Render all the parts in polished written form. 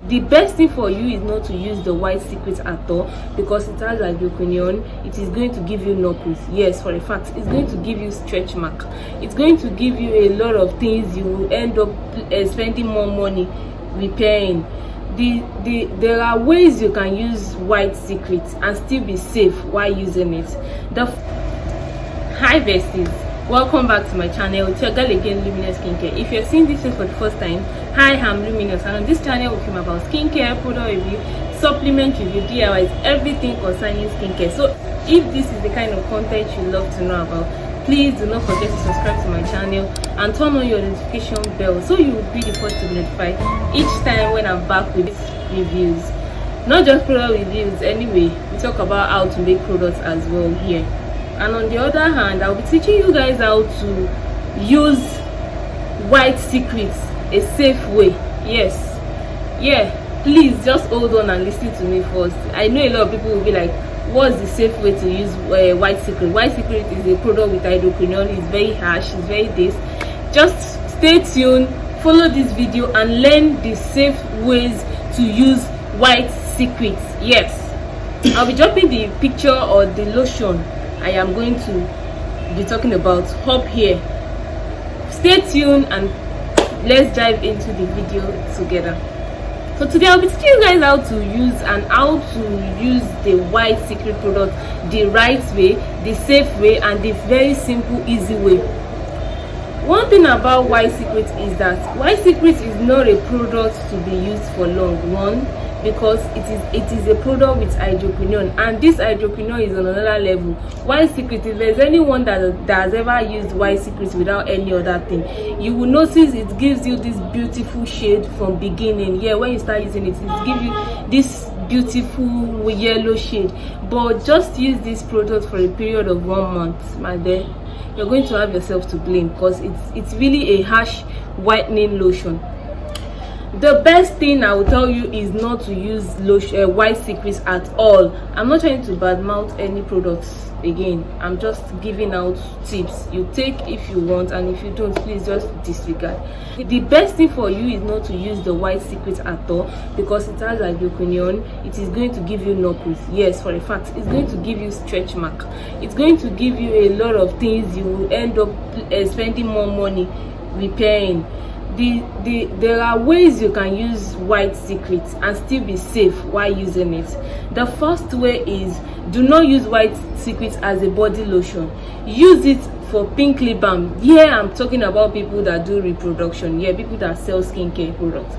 The best thing for you is not to use the white secret at all, because it has hydroquinone. It is going to give you knuckles. Yes, for a fact, it's going to give you stretch mark. It's going to give you a lot of things. You will end up spending more money repairing. There are ways you can use white secret and still be safe while using it. Hi besties, welcome back to my channel. It's your girl again, Luminous Skincare. If you're seeing this for the first time, hi, I'm Luminous, and on this channel we film about skincare, product review, supplement review, DIYs, everything concerning skincare. So if this is the kind of content you love to know about, please do not forget to subscribe to my channel and turn on your notification bell so you will be the first to be notified each time when I'm back with reviews. Not just product reviews, anyway, we talk about how to make products as well here. And on the other hand, I'll be teaching you guys how to use white secrets a safe way. Yes, yeah, please just hold on and listen to me first. I know a lot of people will be like, what's the safe way to use white secret? White secret is a product with hydroquinone. It's very harsh, it's very this. Just stay tuned, follow this video and learn the safe ways to use white secrets. Yes, I'll be dropping the picture or the lotion I am going to be talking about up here. Stay tuned and let's dive into the video together. So today I'll be teaching you guys how to use the white secret product the right way, the safe way, and the very simple, easy way. One thing about white secret is that white secret is not a product to be used for long. One, because it is a product with hydroquinone, and this hydroquinone is on another level. White secret, if there's anyone that has ever used white secret without any other thing, you will notice it gives you this beautiful shade from beginning. Yeah, when you start using it, it gives you this beautiful yellow shade. But just use this product for a period of 1 month, my dear, you're going to have yourself to blame, because it's really a harsh whitening lotion. The best thing I will tell you is not to use white secrets at all. I'm not trying to badmouth any products again. I'm just giving out tips. You take if you want, and if you don't, please just disregard. The best thing for you is not to use the white secret at all, because it has hydroquinone. It is going to give you knuckles. Yes, for a fact, it's going to give you stretch mark. It's going to give you a lot of things. You will end up spending more money repairing. There are ways you can use white secrets and still be safe while using it. The first way is, do not use white secrets as a body lotion. Use it for pink lip balm. Yeah, I'm talking about people that do reproduction. Yeah, people that sell skincare products.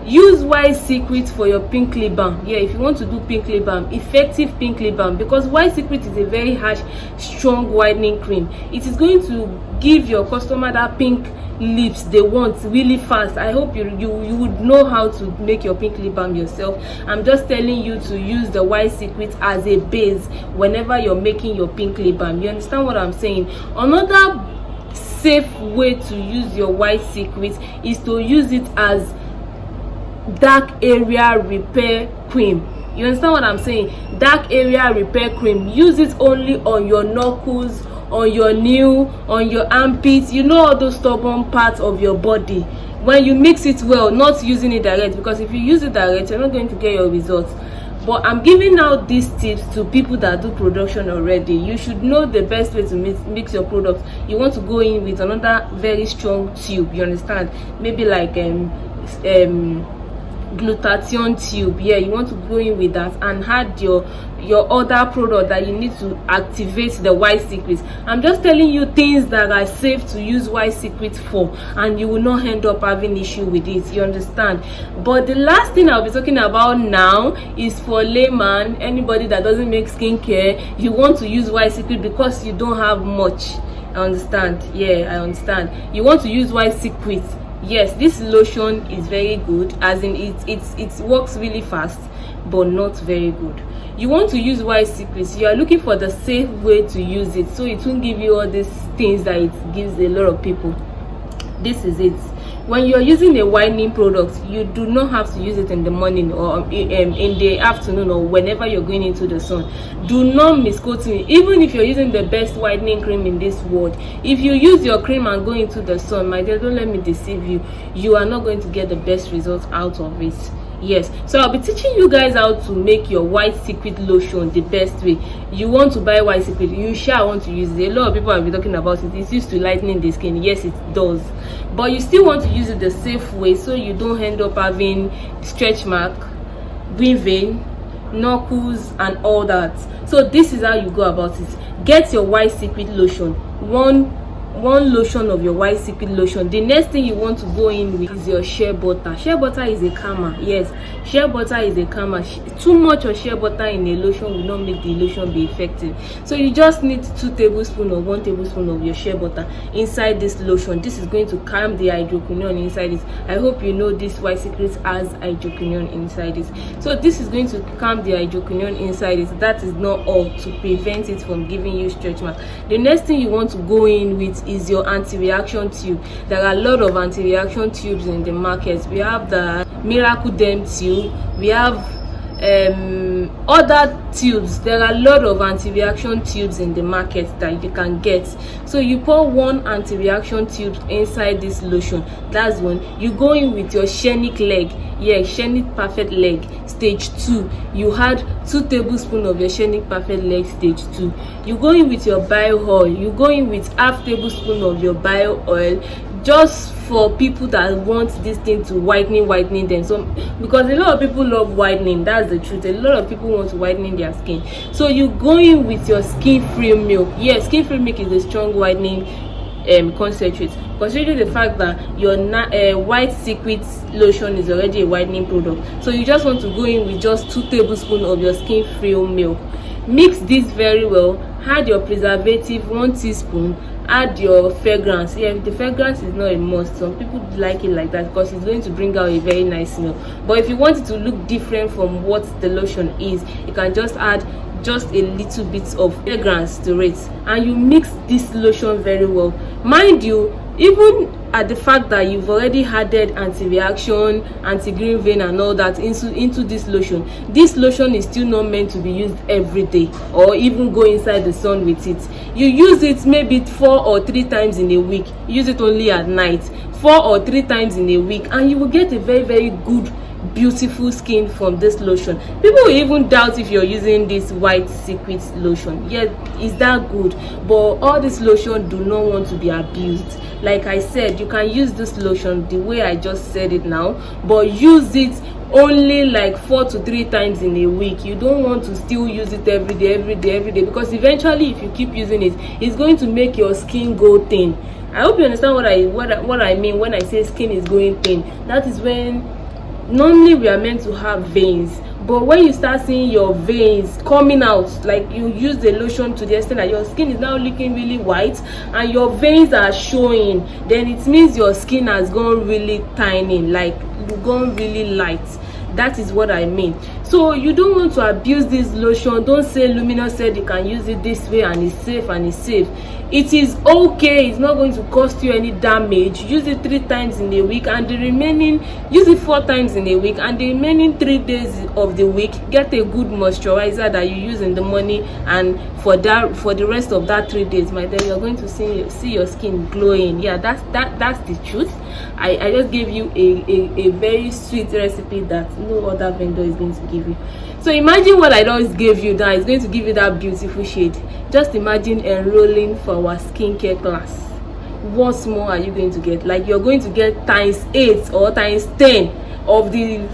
Use white secret for your pink lip balm. Yeah, if you want to do pink lip balm, effective pink lip balm, because white secret is a very harsh, strong whitening cream. It is going to give your customer that pink lips they want really fast. I hope you would know how to make your pink lip balm yourself. I'm just telling you to use the white secret as a base whenever you're making your pink lip balm. You understand what I'm saying? Another safe way to use your white secret is to use it as dark area repair cream. You understand what I'm saying? Dark area repair cream. Use it only on your knuckles, on your nail, on your armpits, you know, all those stubborn parts of your body. When you mix it well, not using it direct, because if you use it direct, you're not going to get your results. But I'm giving out these tips to people that do production already. You should know the best way to mix your product. You want to go in with another very strong tube, you understand? Maybe like glutathione tube. Yeah, you want to go in with that and add your other product that you need to activate the white secrets. I'm just telling you things that are safe to use white secrets for, and you will not end up having issue with it, you understand? But the last thing I'll be talking about now is for layman, anybody that doesn't make skincare. You want to use white secret because you don't have much. I understand. Yeah, I understand. You want to use white secrets. Yes, this lotion is very good, as in it works really fast, but not very good. You want to use white secrets, you are looking for the safe way to use it, so it won't give you all these things that it gives a lot of people. This is it. When you are using a whitening product, you do not have to use it in the morning or in the afternoon or whenever you're going into the sun. Do not misquote me. Even if you're using the best whitening cream in this world, if you use your cream and go into the sun, my dear, don't let me deceive you, you are not going to get the best results out of it. Yes, so I'll be teaching you guys how to make your white secret lotion the best way. You want to buy white secret, you sure want to use it. A lot of people have been talking about it. It's used to lightening the skin. Yes, it does, but you still want to use it the safe way, so you don't end up having stretch mark, green vein, knuckles and all that. So this is how you go about it. Get your white secret lotion, one lotion of your white secret lotion. The next thing you want to go in with is your shea butter. Shea butter is a calmer. Yes, shea butter is a calmer. Too much of shea butter in a lotion will not make the lotion be effective, so you just need 2 tablespoons or 1 tablespoon of your shea butter inside this lotion. This is going to calm the hydroquinone inside it. I hope you know this white secret has hydroquinone inside it, so this is going to calm the hydroquinone inside it. That is not all to prevent it from giving you stretch mark. The next thing you want to go in with is your anti-reaction tube. There are a lot of anti-reaction tubes in the market. We have the Miracle Derm tube, we have other tubes. There are a lot of anti-reaction tubes in the market that you can get. So you pour 1 anti-reaction tube inside this lotion. That's one. You go in with your Shenic leg. Yeah, Shenic Perfect Leg stage 2. You add 2 tablespoons of your Shenic Perfect Leg stage 2. You go in with your bio oil. You go in with half tablespoon of your bio oil, just for people that want this thing to whitening them. So because a lot of people love whitening, that's the truth. A lot of people want to whitening their skin. So you go in with your skin free milk. Yes, skin free milk is a strong whitening concentrate, considering the fact that your white secret lotion is already a whitening product. So you just want to go in with just 2 tablespoons of your skin free milk. Mix this very well. Add your preservative 1 teaspoon. Add your fragrance. Yeah, the fragrance is not a must. Some people like it like that because it's going to bring out a very nice smell. But if you want it to look different from what the lotion is, you can just add just a little bit of fragrance to it, and you mix this lotion very well. Mind you, even at the fact that you've already added anti-reaction, anti-green vein and all that into this lotion is still not meant to be used every day or even go inside the sun with it. You use it maybe 4 or 3 times in a week. Use it only at night 4 or 3 times in a week, and you will get a very, very good, beautiful skin from this lotion. People will even doubt if you're using this white secret lotion. Yeah, is that good? But all this lotion do not want to be abused. Like I said, you can use this lotion the way I just said it now, but use it only like 4 to 3 times in a week. You don't want to still use it every day, because eventually if you keep using it, it's going to make your skin go thin. I hope you understand what I mean when I say skin is going thin. That is when normally we are meant to have veins, but when you start seeing your veins coming out, like you use the lotion to the extent that your skin is now looking really white and your veins are showing, then it means your skin has gone really tiny, like you've gone really light. That is what I mean. So you don't want to abuse this lotion. Don't say Luminous said you can use it this way and it's safe and it's safe. It is okay. It's not going to cost you any damage. Use it 3 times in a week, and the remaining, use it 4 times in a week, and the remaining 3 days of the week, get a good moisturizer that you use in the morning, and for the rest of that 3 days, my dear, you're going to see your skin glowing. Yeah, that's the truth. I just gave you a very sweet recipe that no other vendor is going to give you. So imagine what I just gave you now is going to give you that beautiful shade. Just imagine enrolling for our skincare class. What more are you going to get? Like, you're going to get times 8 or times 10 of the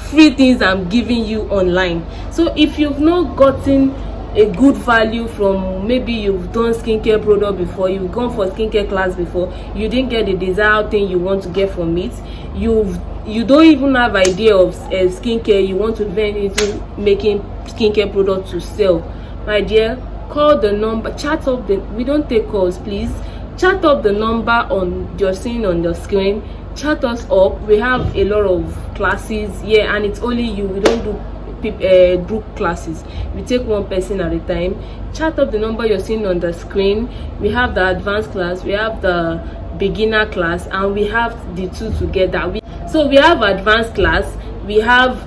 free things I'm giving you online. So if you've not gotten a good value from, maybe you've done skincare product before, you've gone for skincare class before, you didn't get the desired thing you want to get from it, you don't even have idea of skincare, you want to vent into making skincare products to sell, my dear, call the number, chat up the, we don't take calls, please. Chat up the number on you're seeing on the screen. Chat us up. We have a lot of classes, yeah, and it's only you. We don't do group classes. We take one person at a time. Chat up the number you're seeing on the screen. We have the advanced class, we have the beginner class, and we have the two together. So we have advanced class, we have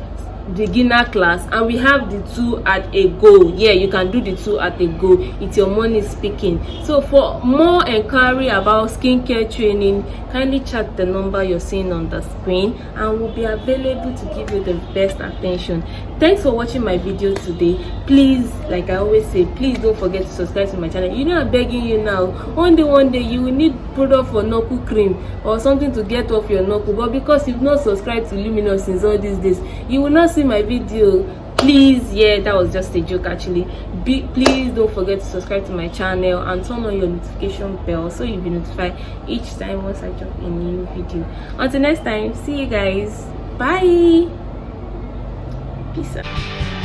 beginner class, and we have the 2 at a go. Yeah, you can do the 2 at a go. It's your money speaking. So for more inquiry about skincare training, kindly chat the number you're seeing on the screen, and we'll be available to give you the best attention. Thanks for watching my video today. Please, like I always say, please don't forget to subscribe to my channel. You know, I'm begging you now. One day you will need product for knuckle cream or something to get off your knuckle, but because you've not subscribed to Luminous since all these days, you will not see my video. Please, yeah, that was just a joke actually. Please don't forget to subscribe to my channel and turn on your notification bell so you'll be notified each time once I drop a new video. Until next time, see you guys. Bye. Peace out.